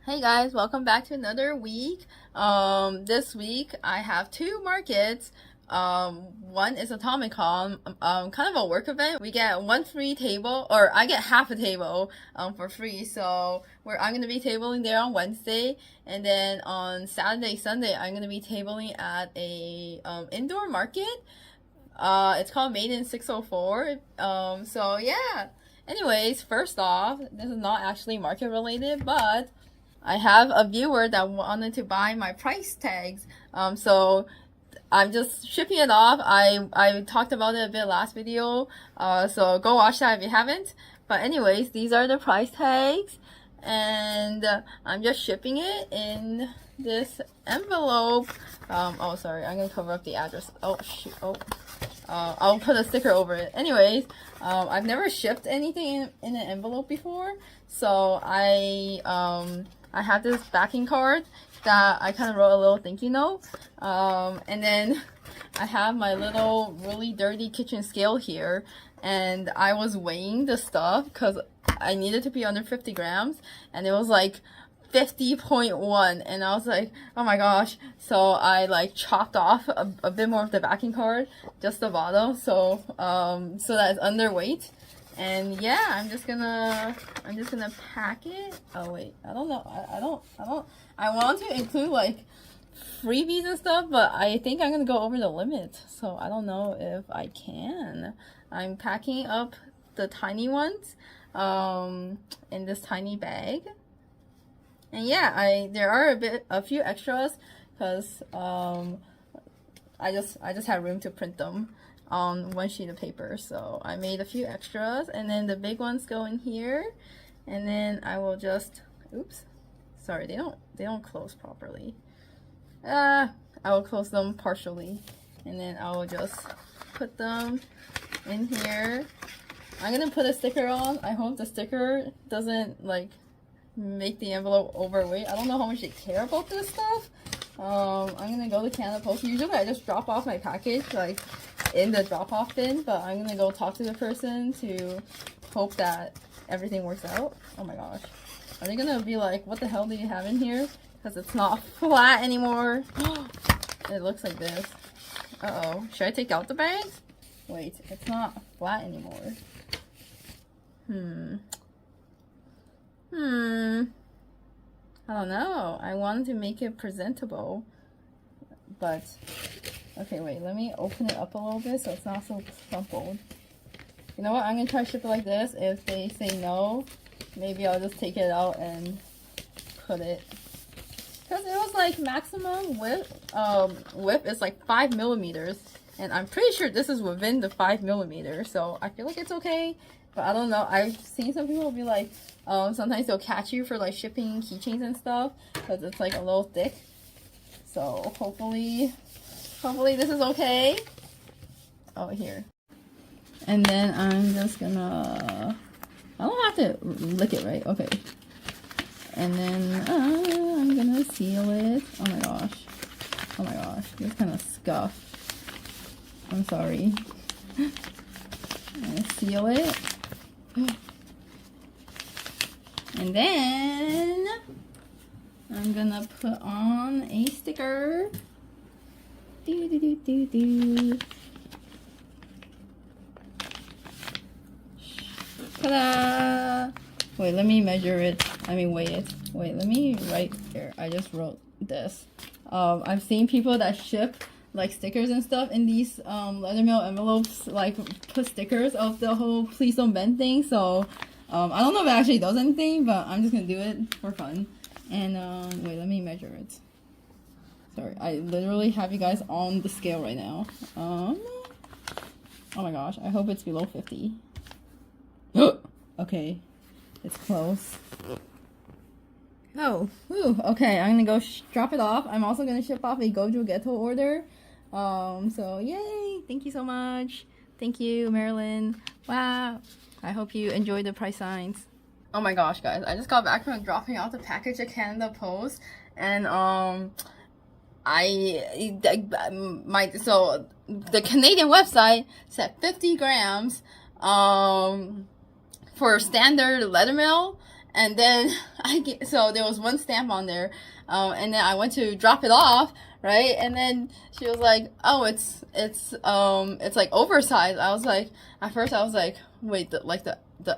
Hey guys, welcome back to another week. This week I have two markets. One is Atomicon, kind of a work event. We get one free table, or I get half a table for free. So I'm gonna be tabling there on Wednesday, and then on Saturday, Sunday I'm gonna be tabling at a indoor market. It's called Made in 604. So yeah. Anyways, first off, this is not actually market related, but I have a viewer that wanted to buy my price tags. So I'm just shipping it off. I talked about it a bit last video. So go watch that if you haven't. But anyways, these are the price tags, and I'm just shipping it in this envelope. Oh sorry, I'm gonna cover up the address. Oh shoot. I'll put a sticker over it. Anyways, I've never shipped anything in an envelope before, so I have this backing card that I kind of wrote a little thank you note. And then I have my little really dirty kitchen scale here, and I was weighing the stuff because I needed to be under 50 grams, and it was like 50.1, and I was like, oh my gosh. So I like chopped off a bit more of the backing card, just the bottom, so that it's underweight. And yeah, I'm just gonna pack it. Oh wait, I don't know. I want to include like freebies and stuff, but I think I'm gonna go over the limit. So I don't know if I can. I'm packing up the tiny ones in this tiny bag. And yeah, there are a few extras because I just had room to print them on one sheet of paper, so I made a few extras, and then the big ones go in here, and then I will just sorry, they don't close properly. I will close them partially, and then I will just put them in here. I'm gonna put a sticker on. I hope the sticker doesn't like make the envelope overweight. I don't know how much they care about this stuff. I'm gonna go to Canada Post. Usually I just drop off my package like in the drop-off bin, but I'm gonna go talk to the person to hope that everything works out. Oh my gosh, are they gonna be like, what the hell do you have in here? Because it's not flat anymore. It looks like this. Uh-oh, should I take out the bags? Wait, it's not flat anymore. I don't know. I wanted to make it presentable, but okay, wait, let me open it up a little bit so it's not so crumpled. You know what? I'm gonna try to ship it like this. If they say no, maybe I'll just take it out and put it. Because it was like maximum width is like 5 millimeters. And I'm pretty sure this is within the 5 millimeters. So I feel like it's okay. But I don't know. I've seen some people be like, sometimes they'll catch you for like shipping keychains and stuff. Because it's like a little thick. So hopefully this is okay. Oh, here. And then I'm just gonna, I don't have to lick it, right? Okay. And then I'm gonna seal it. Oh my gosh. Oh my gosh. This kind of scuffed. I'm sorry. I'm gonna seal it. And then I'm gonna put on a sticker. Ta-da! Wait, let me measure it. I mean, weigh it. Wait, let me write here. I just wrote this. I've seen people that ship like stickers and stuff in these leather mail envelopes, like put stickers of the whole please don't bend thing. So I don't know if it actually does anything, but I'm just gonna do it for fun. And wait, let me measure it. Sorry, I literally have you guys on the scale right now. Oh my gosh, I hope it's below 50. Okay, it's close. Oh, whew, okay, I'm gonna go drop it off. I'm also gonna ship off a Gojo Ghetto order. So yay, thank you so much. Thank you, Marilyn. Wow, I hope you enjoyed the price signs. Oh my gosh, guys, I just got back from dropping off the package at Canada Post, and so the Canadian website said 50 grams for standard leather mail, And then so there was one stamp on there, and then I went to drop it off, right? And then she was like, "Oh, it's like oversized." I was like, at first I was like, "Wait, the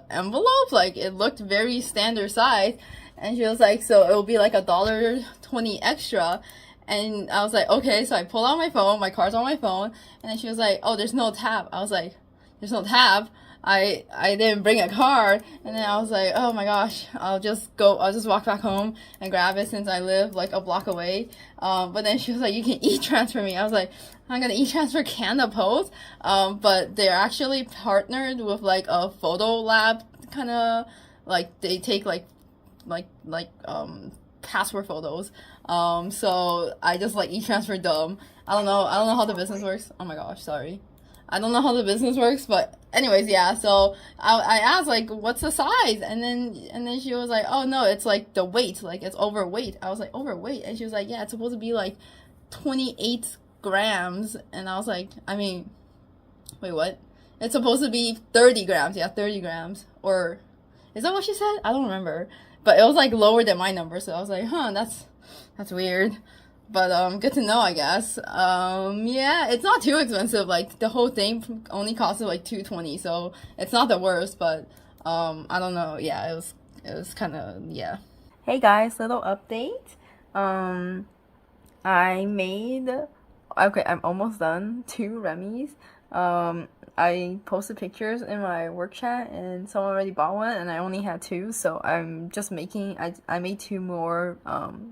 envelope, like it looked very standard size," and she was like, "So it will be like $1.20 extra." And I was like, "Okay." So I pulled out my phone, my card's on my phone, and then she was like, "Oh, there's no tab." I was like, "There's no tab." I didn't bring a card, and then I was like, oh my gosh, I'll just walk back home and grab it since I live like a block away. But then she was like, you can e-transfer me. I was like, I'm gonna e-transfer Canada Post. But they're actually partnered with like a photo lab kind of, like they take like passport photos. So I just like e-transferred them. I don't know how the business works. Oh my gosh, sorry. I don't know how the business works, but anyways, yeah. So I asked like, what's the size? And then she was like, oh no, it's like the weight, like it's overweight. I was like, overweight? And she was like, yeah, it's supposed to be like 28 grams. And I was like, I mean, wait, what? It's supposed to be 30 grams. Yeah, 30 grams. Or is that what she said? I don't remember. But it was like lower than my number, so I was like, huh, that's weird. But good to know, I guess. Yeah, it's not too expensive. Like the whole thing only costed like $2.20, so it's not the worst. But I don't know. Yeah, it was kind of, yeah. Hey guys, little update. I made, okay, I'm almost done 2 Remy's. I posted pictures in my work chat and someone already bought one and I only had 2, so I'm just making, I made 2 more,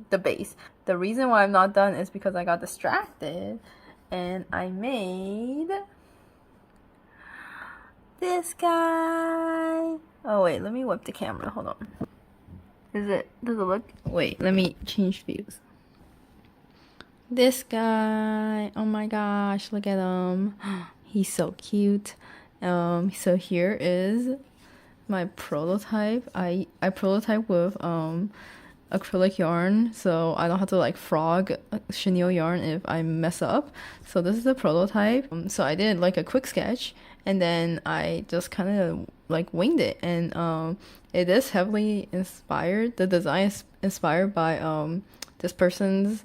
the base. The reason why I'm not done is because I got distracted and I made this guy. Oh wait, let me whip the camera, hold on. Does it look, wait, let me change views. This guy, oh my gosh, look at him. He's so cute. So here is my prototype. I prototype with acrylic yarn, so I don't have to like frog chenille yarn if I mess up. So this is the prototype. So I did like a quick sketch and then I just kind of like winged it, and it is heavily inspired. The design is inspired by this person's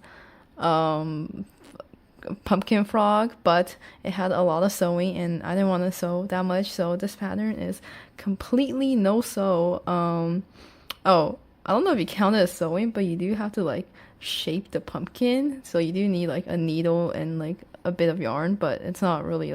pumpkin frog, but it had a lot of sewing and I didn't want to sew that much, so this pattern is completely no sew. Oh, I don't know if you count it as sewing, but you do have to like shape the pumpkin, so you do need like a needle and like a bit of yarn, but it's not really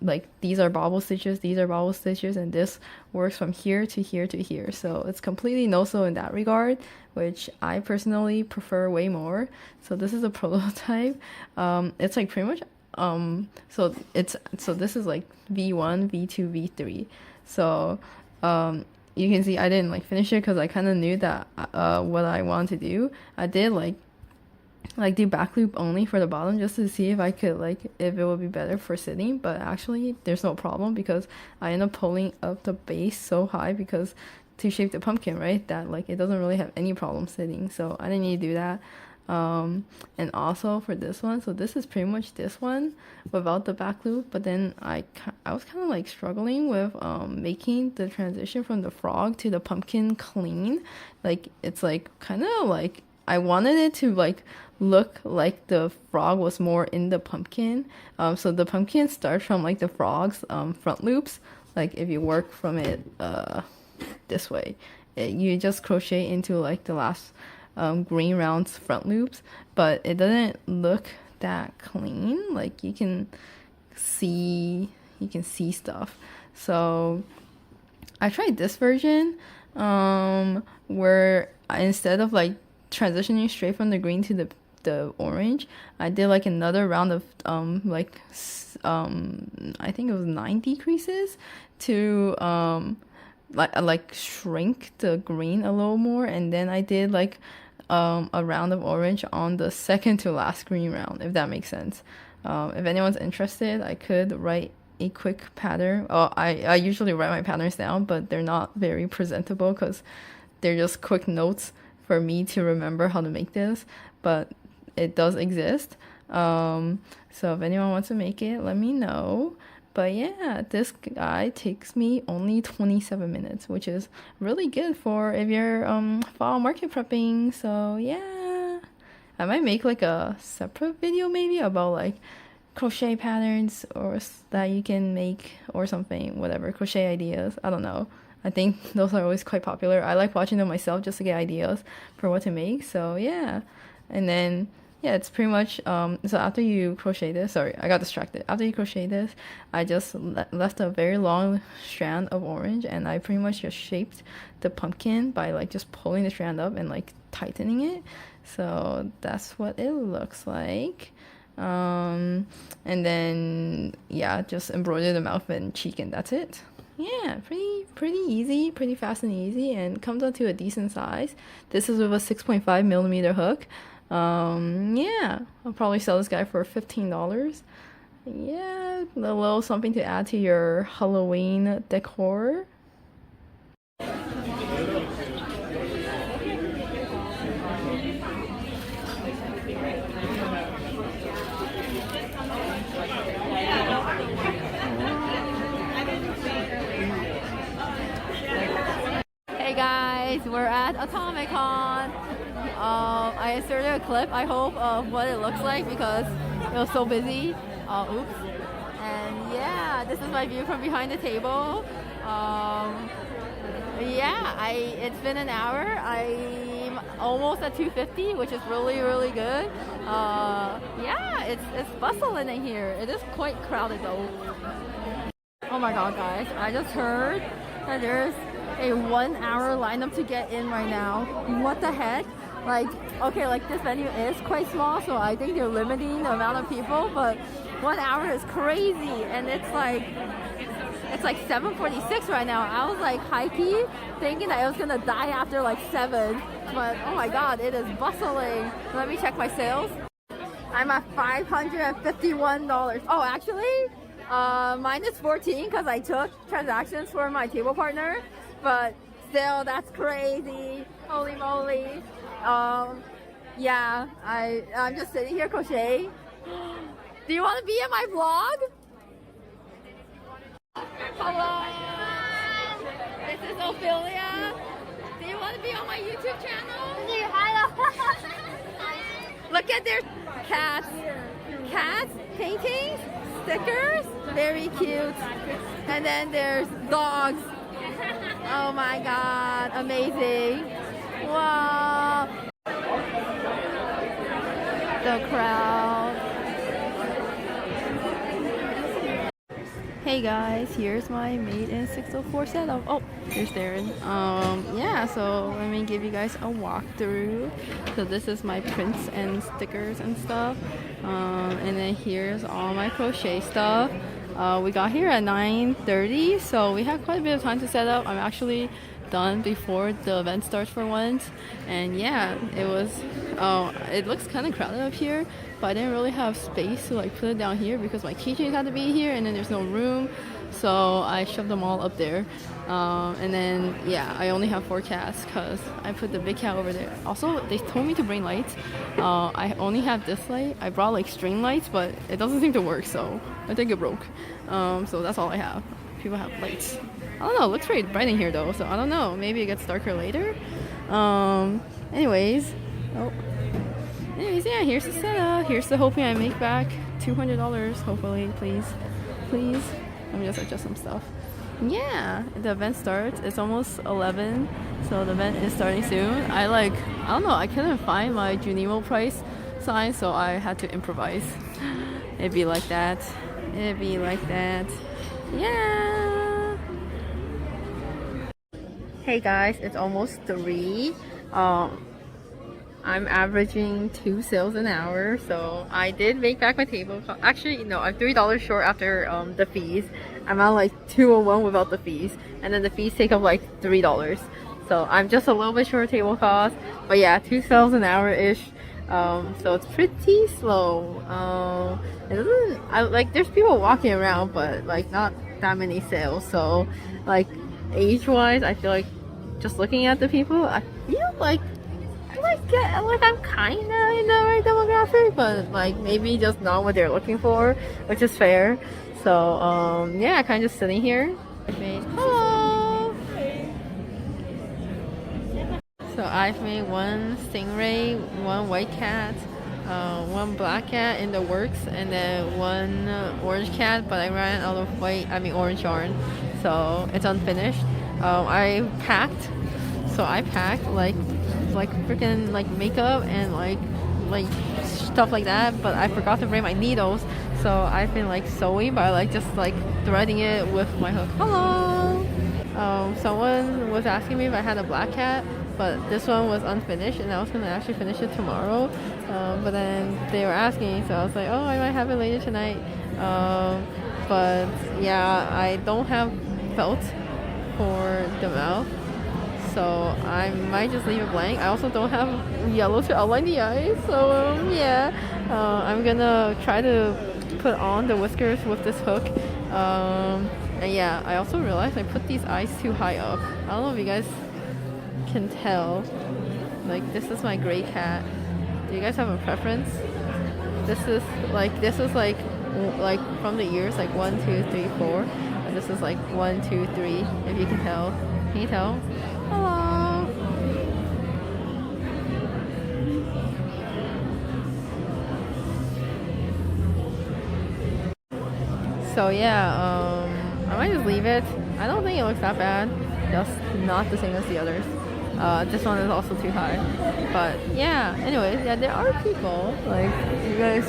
like these are bobble stitches, these are bobble stitches, and this works from here to here to here, so it's completely no sew in that regard, which I personally prefer way more. So this is a prototype. It's like pretty much so this is like V1, V2, V3. So you can see I didn't like finish it because I kind of knew that what I wanted to do. I did like do back loop only for the bottom just to see if I could like if it would be better for sitting, but actually there's no problem because I end up pulling up the base so high because to shape the pumpkin, right, that like it doesn't really have any problem sitting, so I didn't need to do that. And also for this one, so this is pretty much this one without the back loop, but then I was kind of like struggling with making the transition from the frog to the pumpkin clean. Like it's like kind of like I wanted it to like look like the frog was more in the pumpkin. So the pumpkin starts from like the frog's front loops. Like if you work from it this way, you just crochet into like the last green round's front loops, but it doesn't look that clean. Like you can see stuff. So I tried this version where instead of like transitioning straight from the green to the orange, I did like another round of I think it was 9 decreases to like shrink the green a little more, and then I did like a round of orange on the second to last green round, if that makes sense. If anyone's interested, I could write a quick pattern. I usually write my patterns down, but they're not very presentable because they're just quick notes for me to remember how to make this, but it does exist. So if anyone wants to make it, let me know. But yeah, this guy takes me only 27 minutes, which is really good for if you're fall market prepping. So yeah, I might make like a separate video maybe about like crochet patterns or that you can make or something, whatever, crochet ideas. I don't know. I think those are always quite popular. I like watching them myself just to get ideas for what to make. So yeah, and then yeah, it's pretty much so after you crochet this, sorry, I got distracted. After you crochet this, I just left a very long strand of orange, and I pretty much just shaped the pumpkin by like just pulling the strand up and like tightening it. So that's what it looks like. And then yeah, just embroider the mouth and cheek, and that's it. Yeah, pretty easy, pretty fast and easy, and comes out to a decent size. This is with a 6.5 millimeter hook. Yeah, I'll probably sell this guy for $15. Yeah, a little something to add to your Halloween decor. Hey guys, we're at Atomicon. I inserted a clip, I hope, of what it looks like because it was so busy. Oops. And yeah, this is my view from behind the table. Yeah, it's been an hour. I'm almost at 250, which is really good. Yeah, it's bustling in here. It is quite crowded though. Oh my god, guys, I just heard that there's a 1 hour lineup to get in right now. What the heck? Like, okay, like this venue is quite small, so I think they're limiting the amount of people, but 1 hour is crazy, and it's like 7:46 right now. I was like high-key thinking that I was gonna die after like 7, but oh my god, it is bustling. Let me check my sales. I'm at $551. Oh, actually, minus 14 because I took transactions for my table partner, but still, that's crazy. Holy moly. Yeah, I'm just sitting here crocheting. Do you want to be in my vlog? Hello, this is Ophelia. Do you want to be on my YouTube channel? Look at their cats, paintings, stickers, very cute. And then there's dogs. Oh my god, amazing. Wow. The crowd. Hey guys, here's my made in 604 setup. Oh, here's Darren. Yeah, so let me give you guys a walkthrough. So this is my prints and stickers and stuff. And then here's all my crochet stuff. We got here at 9:30, so we had quite a bit of time to set up. I'm actually done before the event starts for once, and yeah, it looks kind of crowded up here, but I didn't really have space to like put it down here because my keychains had to be here, and then there's no room, so I shoved them all up there. And then yeah, I only have 4 cats because I put the big cat over there. Also, they told me to bring lights. I only have this light. I brought like string lights, but it doesn't seem to work, so I think it broke. So that's all I have. People have lights. I don't know, it looks pretty bright in here though, so I don't know, maybe it gets darker later. Anyways, yeah, here's the setup. Here's the hoping I make back $200, hopefully, please. Let me just adjust some stuff. Yeah, the event starts. It's almost 11, so the event is starting soon. I don't know, I couldn't find my Junimo price sign, so I had to improvise. It'd be like that. Yeah. Hey guys, it's almost 3. I'm averaging 2 sales an hour, so I did make back my table. Actually, no, I'm $3 short after the fees. I'm at like 201 without the fees, and then the fees take up like $3. So I'm just a little bit short of table cost, but yeah, 2 sales an hour ish. So it's pretty slow. It doesn't, there's people walking around, but like not that many sales. So like age-wise, I feel like just looking at the people, I feel like I'm kind of in the right demographic, but like maybe just not what they're looking for, which is fair. So So yeah, kind of just sitting here. Hello. So I've made one stingray, one white cat, one black cat in the works, and then one orange cat, but I ran out of orange yarn, so it's unfinished. I packed like freaking like makeup and like stuff like that, but I forgot to bring my needles, so I've been like sewing by like just like threading it with my hook. Hello. Someone was asking me if I had a black cat, but this one was unfinished and I was gonna actually finish it tomorrow, but then they were asking, so I was like, oh, I might have it later tonight. But yeah, I don't have felt for the mouth, so I might just leave it blank. I also don't have yellow to outline the eyes, so yeah, I'm gonna try to put on the whiskers with this hook. And yeah, I also realized I put these eyes too high up. I don't know if you guys can tell. Like, this is my gray cat. Do you guys have a preference? This is like from the ears, like 1, 2, 3, 4, and this is like 1, 2, 3. If you can tell, can you tell? Hello. So yeah, I might just leave it. I don't think it looks that bad. Just not the same as the others. This one is also too high. But yeah, anyways, yeah, there are people, like, you guys,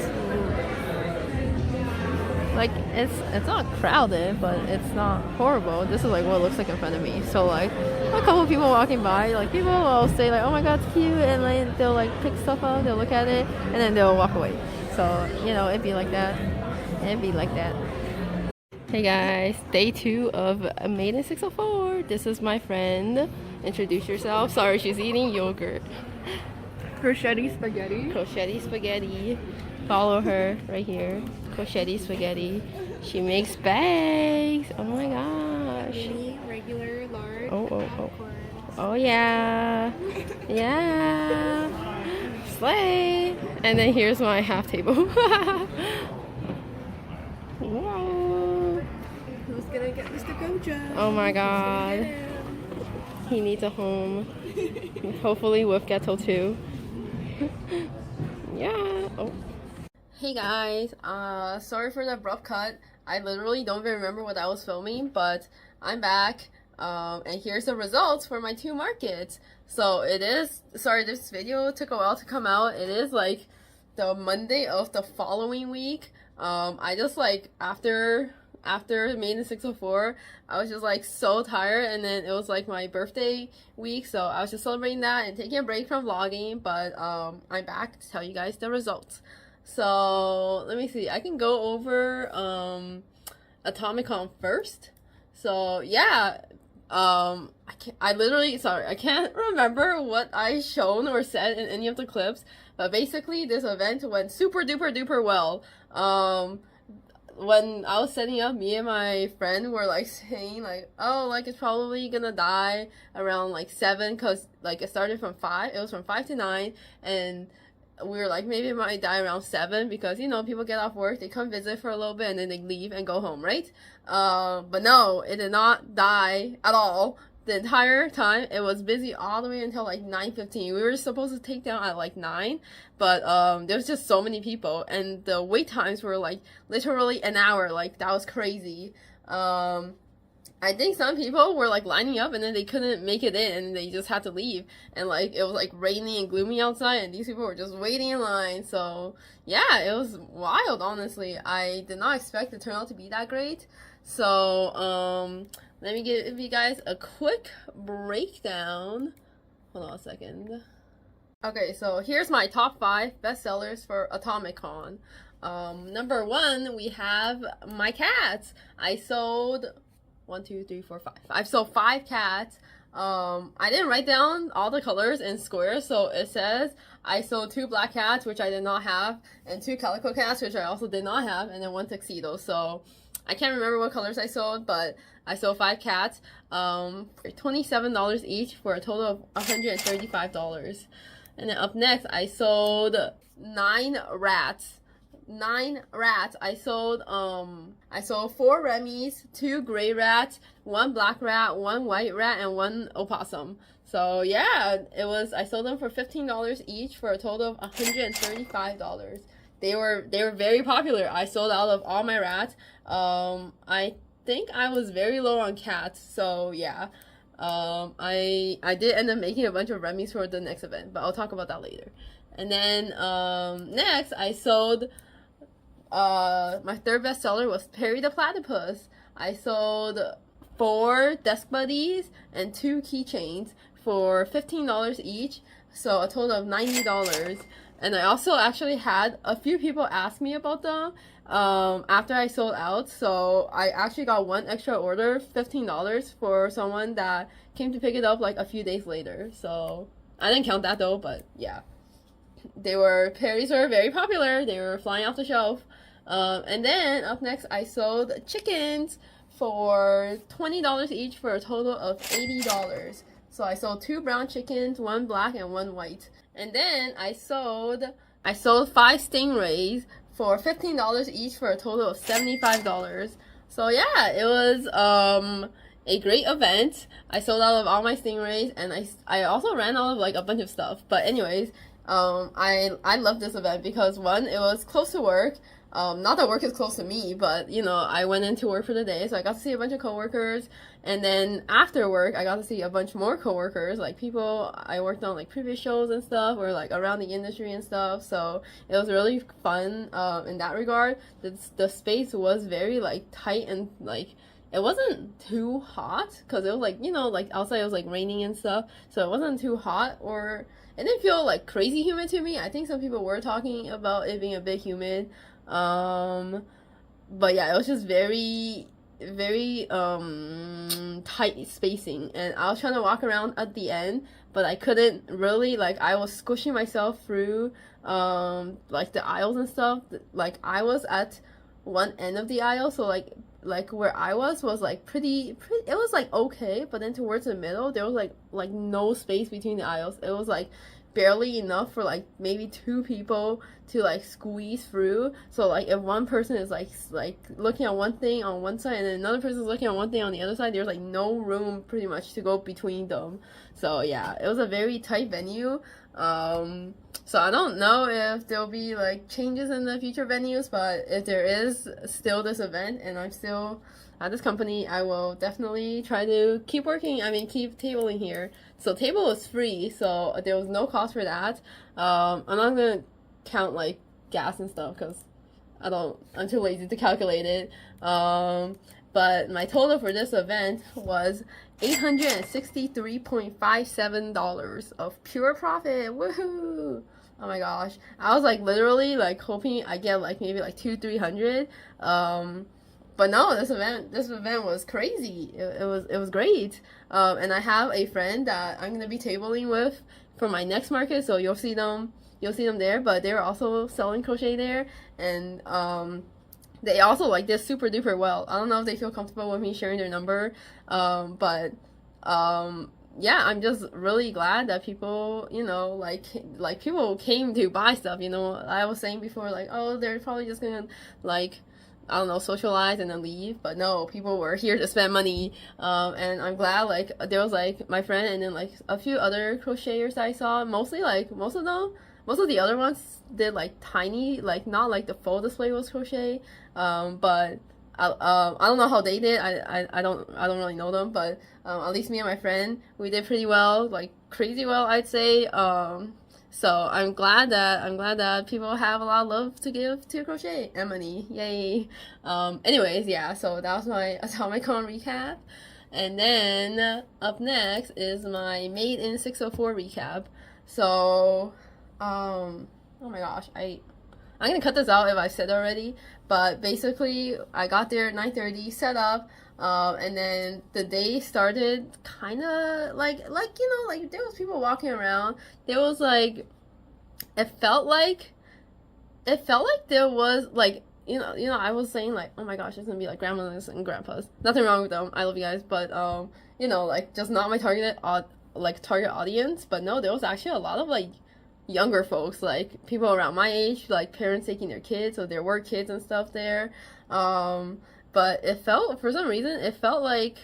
like, it's not crowded, but it's not horrible. This is like what it looks like in front of me. So like, a couple of people walking by, like, people will say like, oh my god, it's cute, and like they'll like pick stuff up, they'll look at it, and then they'll walk away. So, you know, it'd be like that. It'd be like that. Hey guys, day 2 of Made in 604. This is my friend. Introduce yourself. Sorry, she's eating yogurt. Crochet spaghetti. Crochet spaghetti. Follow her right here. Crochet spaghetti. She makes bags. Oh my gosh. Mini, regular, large. Oh. Oh yeah. Yeah. Slay. And then here's my half table. Wow. Who's gonna get Mr. Gojo? Oh my god. He needs a home. Hopefully with Ghetto too. Yeah. Oh. Hey guys. Sorry for the abrupt cut. I literally don't even remember what I was filming, but I'm back. And here's the results for my 2 markets. So it is, sorry, this video took a while to come out. It is like the Monday of the following week. I just like after Made in 604, I was just like so tired, and then it was like my birthday week, so I was just celebrating that and taking a break from vlogging, but I'm back to tell you guys the results. So let me see, I can go over Atomicon first. So yeah, I can't remember what I shown or said in any of the clips, but basically this event went super duper duper well. When I was setting up, me and my friend were like saying like, oh, like it's probably gonna die around like 7, because like it started from 5, it was from 5 to 9, and we were like, maybe it might die around 7, because, you know, people get off work, they come visit for a little bit, and then they leave and go home, right? But no, it did not die at all. The entire time, it was busy all the way until like 9:15. We were supposed to take down at like 9, but there was just so many people, and the wait times were like literally an hour. Like, that was crazy. I think some people were like lining up and then they couldn't make it in and they just had to leave, and like it was like rainy and gloomy outside, and these people were just waiting in line. So yeah, it was wild, honestly. I did not expect the turnout to be that great. So let me give you guys a quick breakdown. Hold on a second. Okay, so here's my top 5 bestsellers for Atomicon. Number 1, we have my cats. I sold 1, 2, 3, 4, 5. I've sold 5 cats. I didn't write down all the colors in squares, so it says I sold 2 black cats, which I did not have, and 2 calico cats, which I also did not have, and then 1 tuxedo. So I can't remember what colors I sold, but I sold 5 cats for $27 each, for a total of $135. And then up next, I sold 9 rats. 9 rats. I sold 4 Remy's, 2 gray rats, 1 black rat, 1 white rat, and 1 opossum. So yeah, I sold them for $15 each for a total of $135. They were very popular. I sold out of all my rats. I think I was very low on cats, so yeah. I did end up making a bunch of Remy's for the next event, but I'll talk about that later. And then next I sold my third best seller was Perry the Platypus. I sold 4 desk buddies and 2 keychains for $15 each, so a total of $90. And I also actually had a few people ask me about them after I sold out, so I actually got 1 extra order, $15, for someone that came to pick it up like a few days later. So I didn't count that though, but yeah. Perry's were very popular. They were flying off the shelf. And then up next I sold chickens for $20 each for a total of $80. So I sold 2 brown chickens, 1 black and 1 white. And then I sold 5 stingrays for $15 each for a total of $75. So yeah, it was a great event. I sold out of all my stingrays, and I also ran out of like a bunch of stuff. But anyways, I love this event because 1, it was close to work. Not that work is close to me, but you know, I went into work for the day, so I got to see a bunch of coworkers, and then after work I got to see a bunch more coworkers, like people I worked on like previous shows and stuff, or like around the industry and stuff. So it was really fun in that regard. The space was very like tight, and like it wasn't too hot because it was like, you know, like outside it was like raining and stuff, so it wasn't too hot, or it didn't feel like crazy humid to me. I think some people were talking about it being a bit humid. But yeah, it was just very tight spacing, and I was trying to walk around at the end, but I couldn't really, like I was squishing myself through like the aisles and stuff. Like I was at one end of the aisle, so like where I was like pretty, it was like okay, but then towards the middle there was like no space between the aisles. It was like barely enough for like maybe 2 people to like squeeze through. So like if one person is like looking at one thing on one side and then another person is looking at one thing on the other side, there's like no room pretty much to go between them. So yeah, it was a very tight venue. So I don't know if there'll be like changes in the future venues, but if there is still this event and I'm still at this company, I will definitely try to keep working. I mean, keep tabling here. So table was free, so there was no cost for that. I'm not gonna count like gas and stuff because I'm too lazy to calculate it. But my total for this event was $863.57 of pure profit. Woohoo! Oh my gosh, I was like literally like hoping I get like maybe like 200-300. But no, this event was crazy. It was great. And I have a friend that I'm gonna be tabling with for my next market, so you'll see them there. But they're also selling crochet there, and they also like this super duper well. I don't know if they feel comfortable with me sharing their number, but yeah, I'm just really glad that people, you know, like people came to buy stuff. You know, I was saying before, like, oh, they're probably just gonna like, I don't know, socialize and then leave, but no, people were here to spend money. And I'm glad like there was like my friend and then like a few other crocheters I saw. Most of the other ones did like tiny, like not like the full display was crochet. But I don't know how they did. I don't really know them, but at least me and my friend, we did pretty well, like crazy well, I'd say. So I'm glad that people have a lot of love to give to crochet and money. Yay. Anyways, yeah, so that was my Atomicon recap. And then up next is my Made in 604 recap. So oh my gosh, I'm gonna cut this out if I said it already, but basically I got there at 9:30, set up, and then the day started kind of like you know, like there was people walking around. There was like, it felt like there was like, you know, I was saying like, oh my gosh, there's gonna be like grandmas and grandpas. Nothing wrong with them, I love you guys, but you know, like just not my target audience. But no, there was actually a lot of like younger folks, like people around my age, like parents taking their kids or their work kids and stuff there. But it felt, for some reason, it felt like,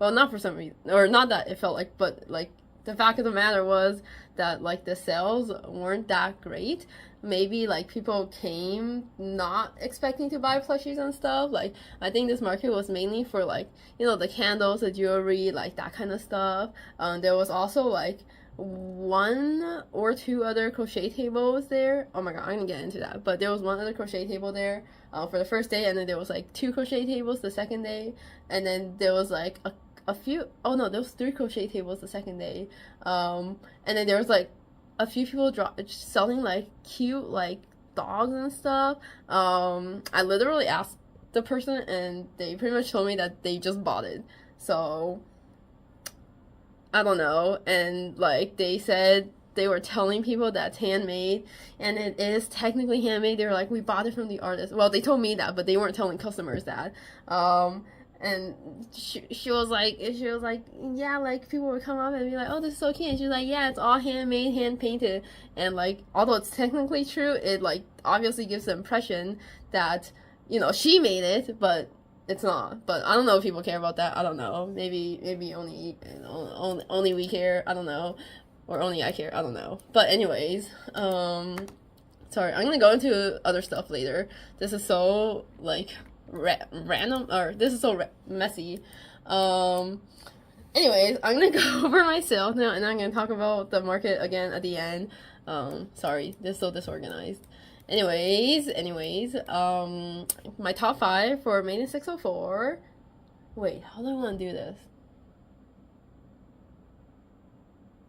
well, not for some reason, or not that it felt like, but like the fact of the matter was that like the sales weren't that great. Maybe like people came not expecting to buy plushies and stuff. Like I think this market was mainly for like, you know, the candles, the jewelry, like that kind of stuff. There was also like one or two other crochet tables there. Oh my god, I'm gonna get into that. But there was one other crochet table there for the first day, and then there was like two crochet tables the second day, and then there was like a few, oh no, there was three crochet tables the second day, and then there was like a few people selling like cute like dogs and stuff. I literally asked the person and they pretty much told me that they just bought it, so I don't know. And like they said they were telling people that's handmade, and it is technically handmade. They were like, we bought it from the artist. Well, they told me that, but they weren't telling customers that. And she was like, yeah, like people would come up and be like, oh, this is so cute. And she's like, yeah, it's all handmade, hand painted. And like, although it's technically true, it like obviously gives the impression that, you know, she made it, but it's not. But I don't know if people care about that. I don't know. Maybe only, you know, only we care. I don't know. Or only I care. I don't know. But anyways, sorry, I'm gonna go into other stuff later. This is so like random, or this is so messy. Anyways, I'm gonna go over my sales now, and I'm gonna talk about the market again at the end. Sorry, this is so disorganized. Anyways, my top 5 for Made in 604. Wait, how do I want to do this?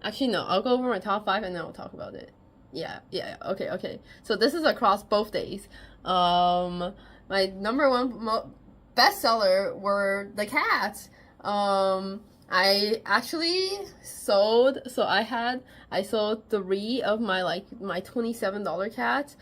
Actually, no, I'll go over my top 5 and then I'll talk about it. Yeah, okay. So this is across both days. My number one bestseller were the cats. I actually sold, so I sold 3 of my $27 cats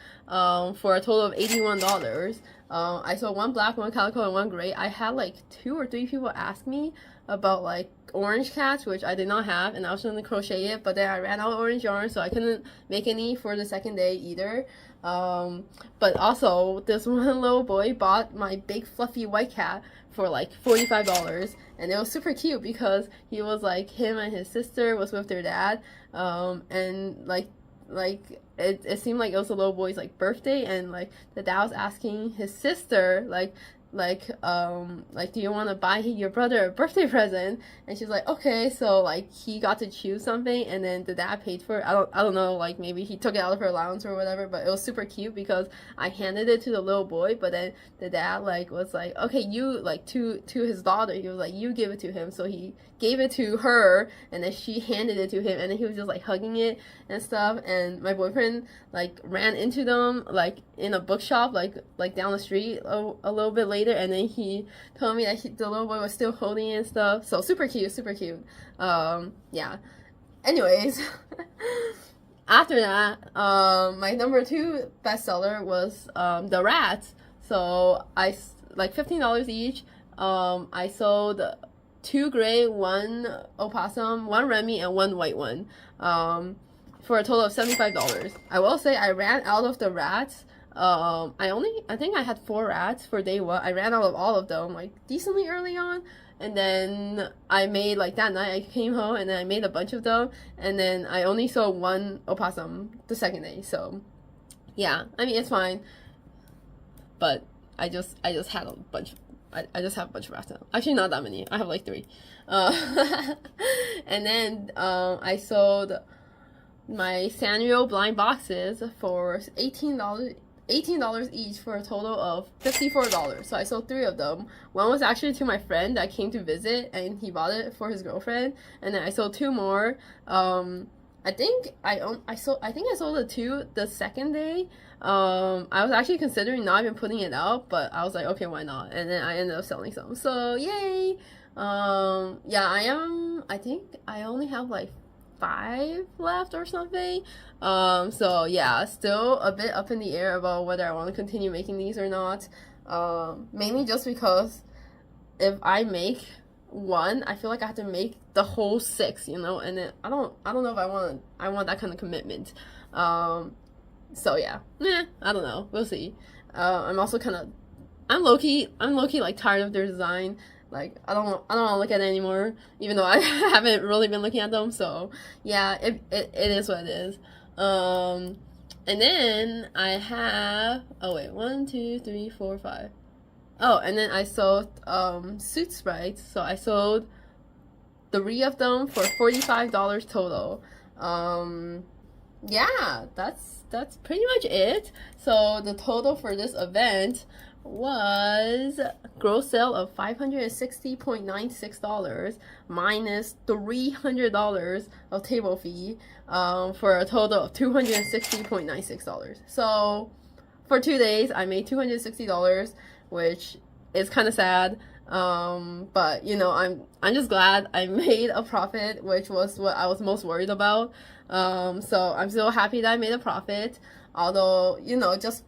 for a total of $81. I sold 1 black, 1 calico, and 1 gray. I had like 2 or 3 people ask me about like orange cats, which I did not have, and I was going to crochet it, but then I ran out of orange yarn, so I couldn't make any for the second day either. But also this one little boy bought my big fluffy white cat for like $45, and it was super cute because he was like, him and his sister was with their dad, and like it seemed like it was a little boy's like birthday, and like the dad was asking his sister like do you want to buy your brother a birthday present? And she's like, okay. So like he got to choose something, and then the dad paid for it. I don't know, like maybe he took it out of her allowance or whatever, but it was super cute because I handed it to the little boy, but then the dad like was like, okay, you like to his daughter, he was like, you give it to him. So he gave it to her, and then she handed it to him, and then he was just like hugging it and stuff. And my boyfriend like ran into them like in a bookshop like down the street a little bit later, and then he told me that the little boy was still holding it and stuff. So super cute. Yeah. Anyways, after that, my number 2 bestseller was the rats. So I like $15 each. I sold 2 gray, 1 opossum, 1 Remy, and 1 white one, for a total of $75. I will say I ran out of the rats. I think I had 4 rats for day 1. I ran out of all of them like decently early on, and then I made like that night I came home and then I made a bunch of them, and then I only sold 1 opossum the second day. So yeah, I mean it's fine, but I just had a bunch. I just have a bunch of rats now. Actually, not that many. I have like 3. And then I sold my Sanrio blind boxes for $18 each for a total of $54. So I sold 3 of them. One was actually to my friend that came to visit, and he bought it for his girlfriend. And then I sold 2 more. I think I sold the 2 the second day. I was actually considering not even putting it out, but I was like, okay, why not? And then I ended up selling some. So yay! Yeah, I think I only have like 5 left or something. So yeah, still a bit up in the air about whether I want to continue making these or not. Mainly just because if I make 1, I feel like I have to make the whole 6, you know, and then I don't know if I want that kind of commitment. So yeah, I don't know. We'll see. I'm also I'm low key like tired of their design. Like I don't want to look at it anymore, even though I haven't really been looking at them. So yeah, it is what it is. And then I have, oh wait, 1, 2, 3, 4, 5. Oh, and then I sold Soot Sprite. So I sold 3 of them for $45 total. Yeah, that's pretty much it. So the total for this event was gross sale of $560.96 minus $300 of table fee, for a total of $260.96. So for 2 days I made $260, which is kind of sad, but you know, I'm just glad I made a profit, which was what I was most worried about. So I'm still happy that I made a profit, although, you know, just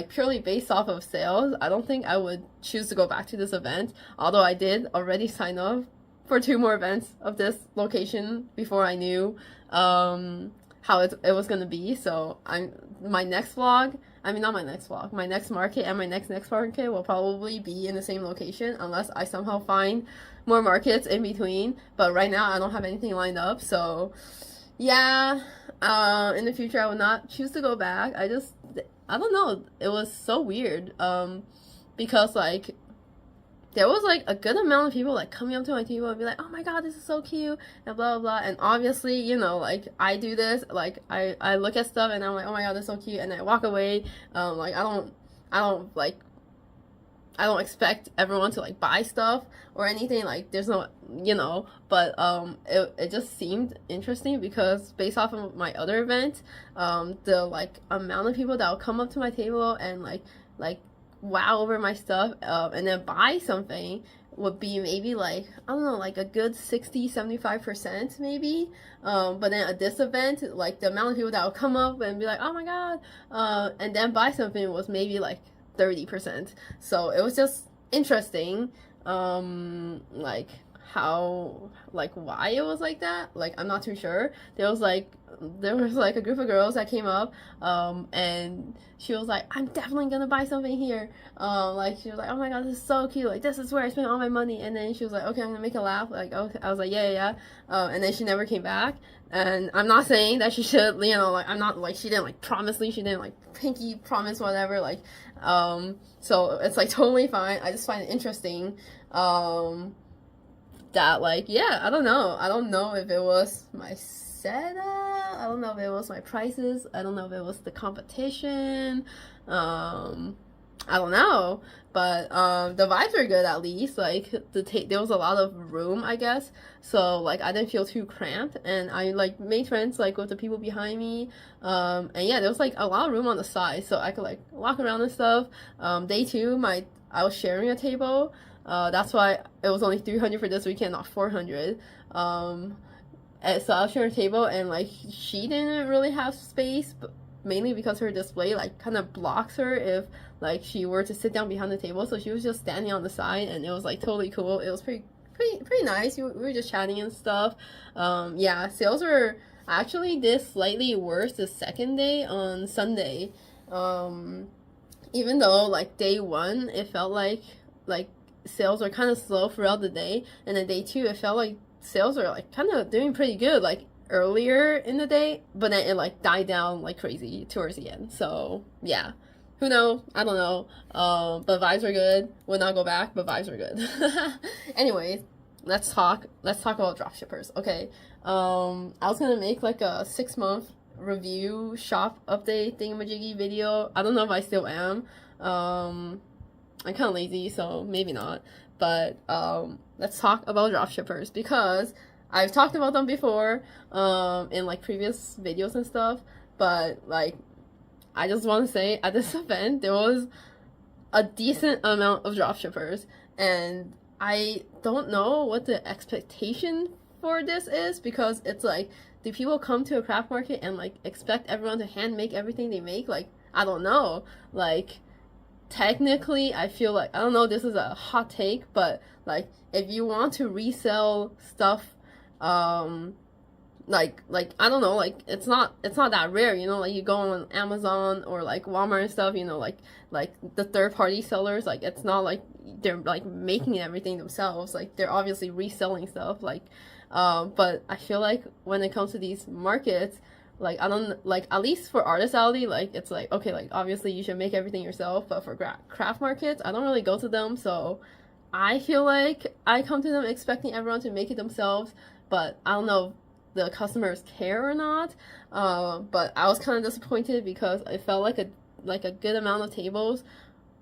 purely based off of sales, I don't think I would choose to go back to this event, although I did already sign up for 2 more events of this location before I knew how it was gonna be. So my next market and my next market will probably be in the same location unless I somehow find more markets in between, but right now I don't have anything lined up. So yeah, in the future I will not choose to go back. I don't know, it was so weird, because like there was like a good amount of people like coming up to my table and be like, oh my god, this is so cute, and blah blah blah. And obviously, you know, like I do this, like I look at stuff and I'm like, oh my god, that's so cute, and I walk away. Like I don't expect everyone to like buy stuff or anything. Like there's no, you know, but it just seemed interesting because based off of my other event, the like amount of people that will come up to my table and like wow over my stuff, and then buy something would be maybe like, I don't know, like a good 60-75% maybe. But then at this event, like the amount of people that will come up and be like, oh my god, and then buy something was maybe like 30%. So it was just interesting, like how, like why it was like that. Like I'm not too sure. There was like a group of girls that came up, and she was like, I'm definitely gonna buy something here. Like she was like, oh my god, this is so cute, like this is where I spent all my money. And then she was like, okay, I'm gonna make a laugh, like okay. I was like, yeah. And then she never came back. And I'm not saying that she should, you know, like I'm not like, she didn't like promise me, she didn't like pinky promise whatever, like so it's like totally fine. I just find it interesting, that like, yeah, I don't know if it was my setup, I don't know if it was my prices, I don't know if it was the competition, I don't know, but the vibes are good at least. Like there was a lot of room, I guess, so like I didn't feel too cramped, and I like made friends like with the people behind me, and yeah, there was like a lot of room on the side, so I could like walk around and stuff. Day 2, I was sharing a table, that's why it was only 300 for this weekend, not 400. And so I was sharing a table, and like she didn't really have space, but mainly because her display like kind of blocks her if like she were to sit down behind the table. So she was just standing on the side, and it was like totally cool. It was pretty nice. We were just chatting and stuff. Yeah, sales were actually did slightly worse the second day on Sunday. Even though like day 1 it felt like sales were kind of slow throughout the day, and then day 2 it felt like sales were like kind of doing pretty good like earlier in the day, but then it like died down like crazy towards the end. So yeah, who knows, I don't know, but vibes were good. Would not go back, but vibes were good. Anyways, let's talk about dropshippers. Okay, I was gonna make like a 6-month review shop update thingamajiggy video. I don't know if I still am. I'm kind of lazy, so maybe not, but let's talk about dropshippers because I've talked about them before in like previous videos and stuff, but like I just want to say at this event there was a decent amount of dropshippers, and I don't know what the expectation for this is, because it's like, do people come to a craft market and like expect everyone to hand make everything they make? Like I don't know, like technically I feel like, I don't know, this is a hot take, but like if you want to resell stuff like I don't know, like it's not that rare, you know, like you go on Amazon or like Walmart and stuff, you know, like the third party sellers, like it's not like they're like making everything themselves, like they're obviously reselling stuff, like but I feel like when it comes to these markets, like I don't, like at least for artisality, like it's like okay, like obviously you should make everything yourself, but for craft markets I don't really go to them, so I feel like I come to them expecting everyone to make it themselves, but I don't know the customers care or not. But I was kind of disappointed because it felt like a good amount of tables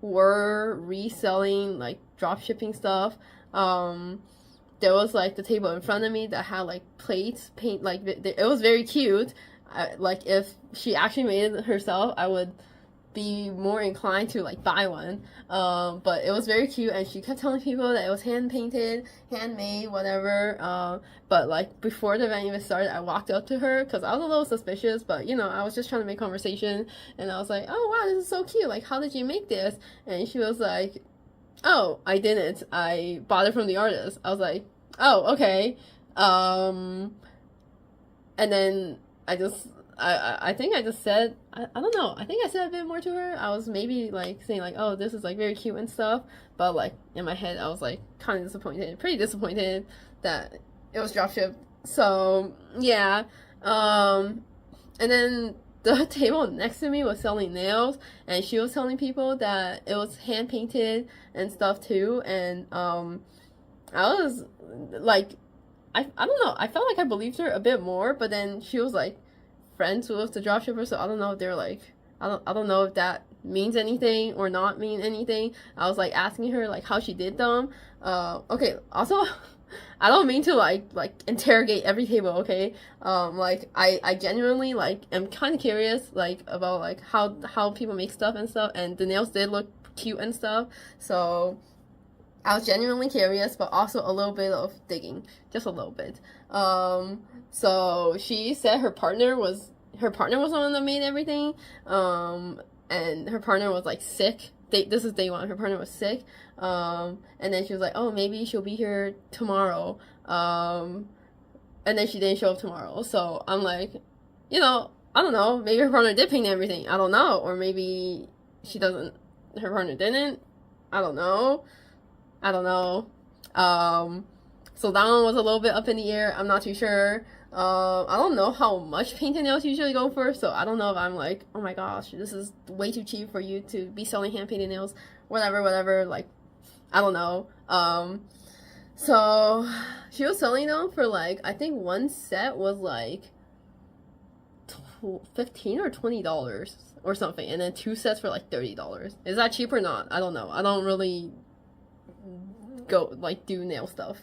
were reselling like drop shipping stuff. There was like the table in front of me that had like plates paint, like it was very cute. Like if she actually made it herself, I would be more inclined to like buy one, but it was very cute, and she kept telling people that it was hand painted, handmade, whatever. But like before the event even started, I walked up to her because I was a little suspicious, but you know, I was just trying to make conversation, and I was like, oh wow, this is so cute, like how did you make this? And she was like, oh, I didn't, I bought it from the artist. I was like, oh, okay. And then I think I just said, I don't know, I think I said a bit more to her. I was maybe like saying like, oh, this is like very cute and stuff, but like in my head I was like kind of disappointed, pretty disappointed that it was dropship. So yeah, and then the table next to me was selling nails, and she was telling people that it was hand painted and stuff too, and I was like, I don't know, I felt like I believed her a bit more, but then she was like friends with the dropshipper, so I don't know if they're like, I don't know if that means anything or not mean anything. I was like asking her like how she did them. Okay, also I don't mean to like interrogate every table, okay? Like I genuinely like am kind of curious like about like how people make stuff and stuff, and the nails did look cute and stuff, so I was genuinely curious, but also a little bit of digging, just a little bit. So she said her partner was the one that made everything, and her partner was like sick. This is day one. Her partner was sick, and then she was like, oh, maybe she'll be here tomorrow, and then she didn't show up tomorrow. So I'm like, you know, I don't know, maybe her partner did paint everything, I don't know, or maybe her partner didn't, I don't know. So that one was a little bit up in the air, I'm not too sure. I don't know how much painted nails usually go for, so I don't know if I'm like, oh my gosh, this is way too cheap for you to be selling hand painted nails, whatever, like, I don't know. So she was selling them for like, I think one set was like $15 or $20 or something, and then two sets for like $30. Is that cheap or not? I don't know. I don't really go like do nail stuff.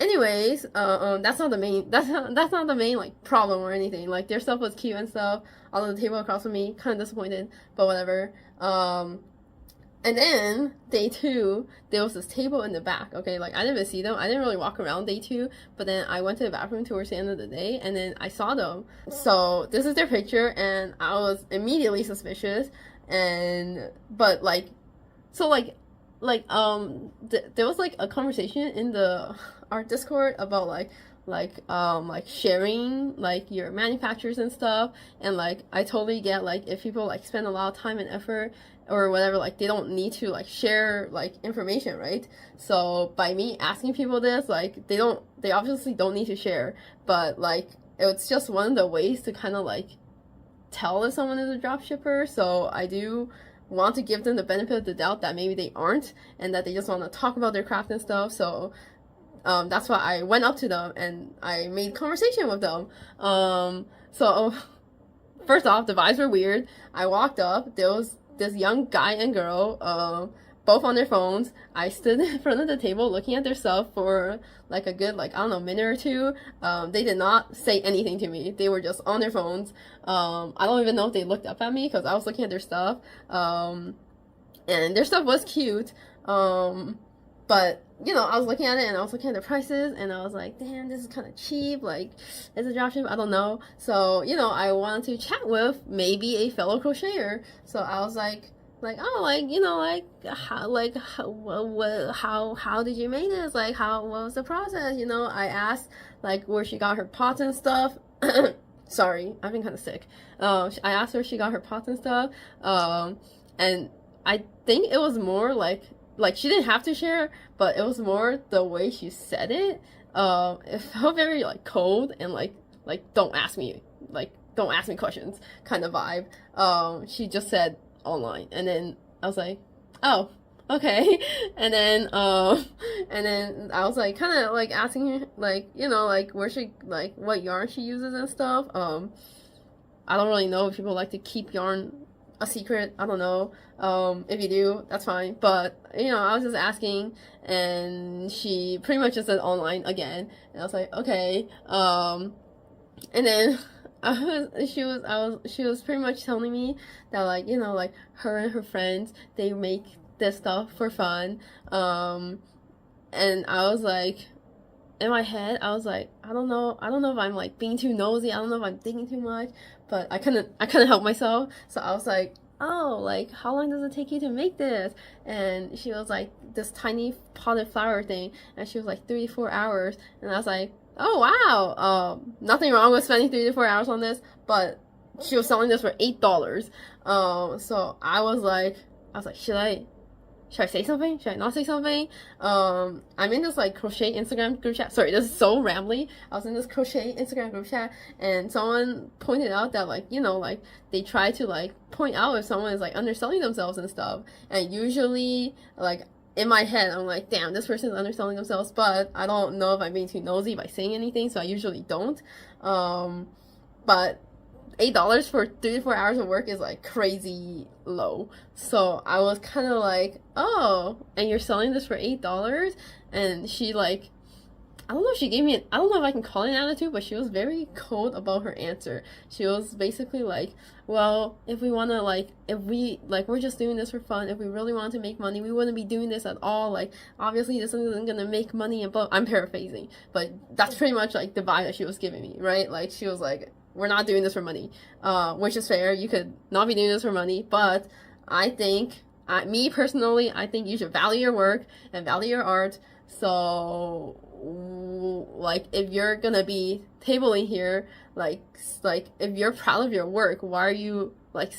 Anyways, that's not the main like problem or anything. Like their stuff was cute and stuff. Although the table across from me, kind of disappointed, but whatever. And then day two, there was this table in the back. Okay, like I didn't even see them. I didn't really walk around day two, but then I went to the bathroom towards the end of the day, and then I saw them. So this is their picture, and I was immediately suspicious. But like, so like there was like a conversation in the art Discord about like sharing like your manufacturers and stuff, and like I totally get like if people like spend a lot of time and effort or whatever, like they don't need to like share like information, right? So by me asking people this, like they obviously don't need to share, but like it's just one of the ways to kind of like tell if someone is a dropshipper. So I do want to give them the benefit of the doubt that maybe they aren't, and that they just want to talk about their craft and stuff. So that's why I went up to them and I made conversation with them. So first off, the vibes were weird. I walked up, there was this young guy and girl, both on their phones. I stood in front of the table looking at their stuff for like a good, like, I don't know, minute or two. They did not say anything to me. They were just on their phones. I don't even know if they looked up at me because I was looking at their stuff. And their stuff was cute. But, you know, I was looking at it and I was looking at the prices and I was like, damn, this is kind of cheap. Like, is it dropship? I don't know. So, you know, I wanted to chat with maybe a fellow crocheter. So I was like, like, oh, like, how did you make this? Like, what was the process? I asked like where she got her pots and stuff. Sorry, I've been kind of sick. I asked her where she got her pots and stuff. And I think it was more like she didn't have to share, but it was more the way she said it. It felt very like cold and like don't ask me questions kind of vibe. She just said online, and then I was like, oh, okay. And then I was like kind of like asking her like where she like what yarn she uses and stuff. I don't really know if people like to keep yarn a secret. I don't know. If you do, that's fine. But I was just asking, and she pretty much just said online again, and I was like, okay. And then she was pretty much telling me that like like her and her friends, they make this stuff for fun. And I was like, in my head, I was like, I don't know if I'm like being too nosy. I don't know if I'm thinking too much, but I couldn't help myself. So I was like, oh, like how long does it take you to make this? And she was like, this tiny potted flower thing, and she was like 3 to 4 hours. And I was like, oh wow, nothing wrong with spending 3 to 4 hours on this, but she was selling this for $8. So I was like, should I say something? Should I not say something? I'm in this like crochet Instagram group chat. Sorry, this is so rambly. I was in this crochet Instagram group chat, and someone pointed out that like like they try to like point out if someone is like underselling themselves and stuff. And usually like in my head, I'm like, damn, this person is underselling themselves, but I don't know if I'm being too nosy by saying anything, so I usually don't. But $8 for 3 to 4 hours of work is like crazy low. So I was kind of like, oh, and you're selling this for $8? And she like, I don't know if she gave me I don't know if I can call it an attitude, but she was very cold about her answer. She was basically like, well, if we want to like, if we like, we're just doing this for fun. If we really wanted to make money, we wouldn't be doing this at all. Like, obviously this isn't gonna make money, and but I'm paraphrasing, but that's pretty much like the vibe that she was giving me, right? Like, she was like, we're not doing this for money, which is fair. You could not be doing this for money, but I think, me personally, I think you should value your work and value your art. So like, if you're gonna be tabling here, like if you're proud of your work, why are you like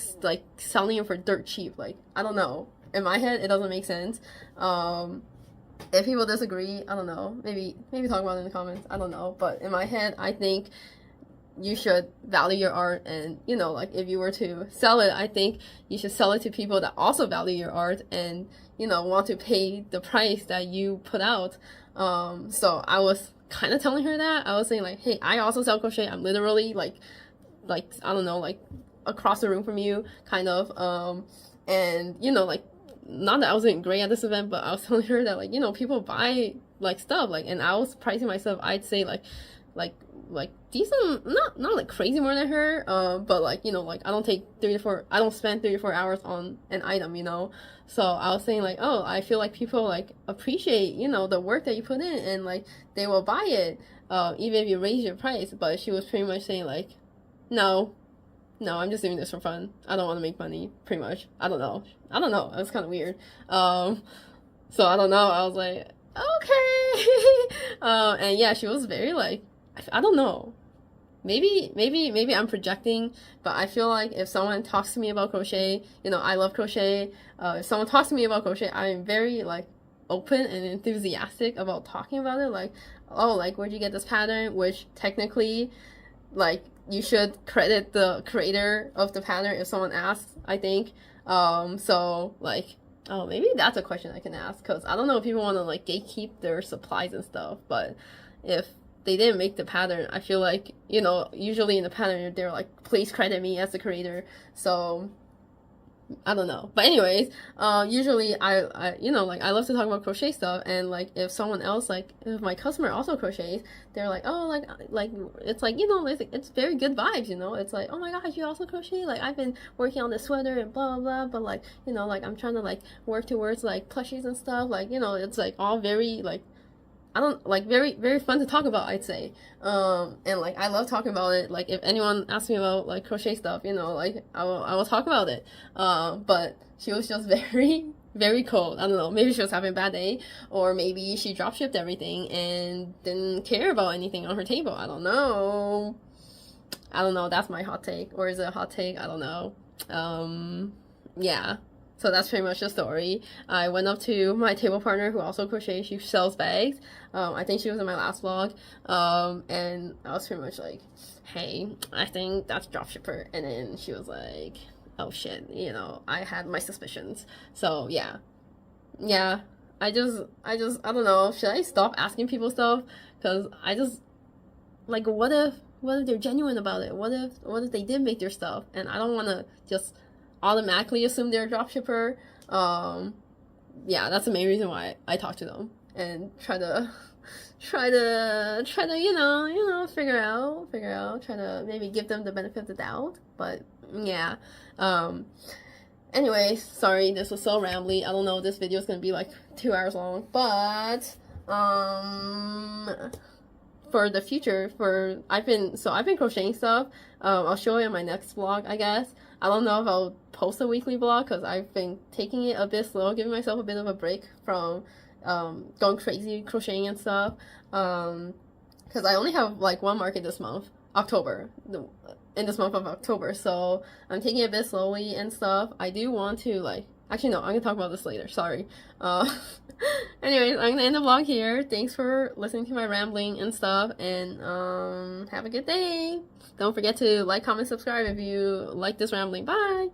selling it for dirt cheap? Like, I don't know. In my head, it doesn't make sense. If people disagree, I don't know. Maybe talk about it in the comments. I don't know. But in my head, I think you should value your art, and like if you were to sell it, I think you should sell it to people that also value your art and want to pay the price that you put out. So I was kind of telling her that. I was saying like, hey, I also sell crochet. I'm literally like I don't know, like across the room from you, kind of. And like, not that I wasn't great at this event, but I was telling her that like people buy like stuff, like, and I was pricing myself, I'd say like decent, not like crazy more than her, but like like I don't spend 3 to 4 hours on an item, so I was saying like, oh, I feel like people like appreciate the work that you put in, and like they will buy it even if you raise your price. But she was pretty much saying like, no, I'm just doing this for fun, I don't want to make money, pretty much. I don't know, it was kind of weird. So I don't know, I was like, okay. And yeah, she was very like, I don't know, maybe I'm projecting, but I feel like if someone talks to me about crochet, I love crochet. If someone talks to me about crochet, I'm very like open and enthusiastic about talking about it. Like, oh, like, where'd you get this pattern? Which technically, like, you should credit the creator of the pattern if someone asks, I think. So like, oh, maybe that's a question I can ask, because I don't know if people want to like gatekeep their supplies and stuff. But if they didn't make the pattern, I feel like usually in the pattern they're like, please credit me as the creator. So I don't know. But anyways, usually I like, I love to talk about crochet stuff, and like if someone else, like if my customer also crochets, they're like, oh, like it's like it's very good vibes, it's like, oh my gosh, you also crochet? Like, I've been working on this sweater and blah blah blah, but like like I'm trying to like work towards like plushies and stuff, like it's like all very like I don't like very fun to talk about, I'd say. And like I love talking about it. Like if anyone asks me about like crochet stuff, you know, like I will talk about it. But she was just very cold. I don't know, maybe she was having a bad day, or maybe she drop shipped everything and didn't care about anything on her table. I don't know. That's my hot take. Or is it a hot take? I don't know. Yeah. So that's pretty much the story. I went up to my table partner who also crochets. She sells bags. I think she was in my last vlog. And I was pretty much like, hey, I think that's dropshipper. And then she was like, oh shit, you know, I had my suspicions. So yeah. I don't know. Should I stop asking people stuff? Because I just, like, what if they're genuine about it? What if they did make their stuff? And I don't want to just automatically assume they're a dropshipper. Yeah, that's the main reason why I talk to them and try to you know figure out, try to maybe give them the benefit of the doubt. But yeah, anyway, sorry, this was so rambly. I don't know, this video is gonna be like 2 hours long, but for the future, I've been crocheting stuff. I'll show you in my next vlog, I guess. I don't know if I'll post a weekly vlog because I've been taking it a bit slow, giving myself a bit of a break from going crazy crocheting and stuff. Because I only have like one market this month, in this month of October, so I'm taking it a bit slowly and stuff. I do want to like, actually no, I'm gonna talk about this later, sorry. Anyways, I'm gonna end the vlog here. Thanks for listening to my rambling and stuff, and have a good day. Don't forget to like, comment, subscribe if you like this rambling. Bye!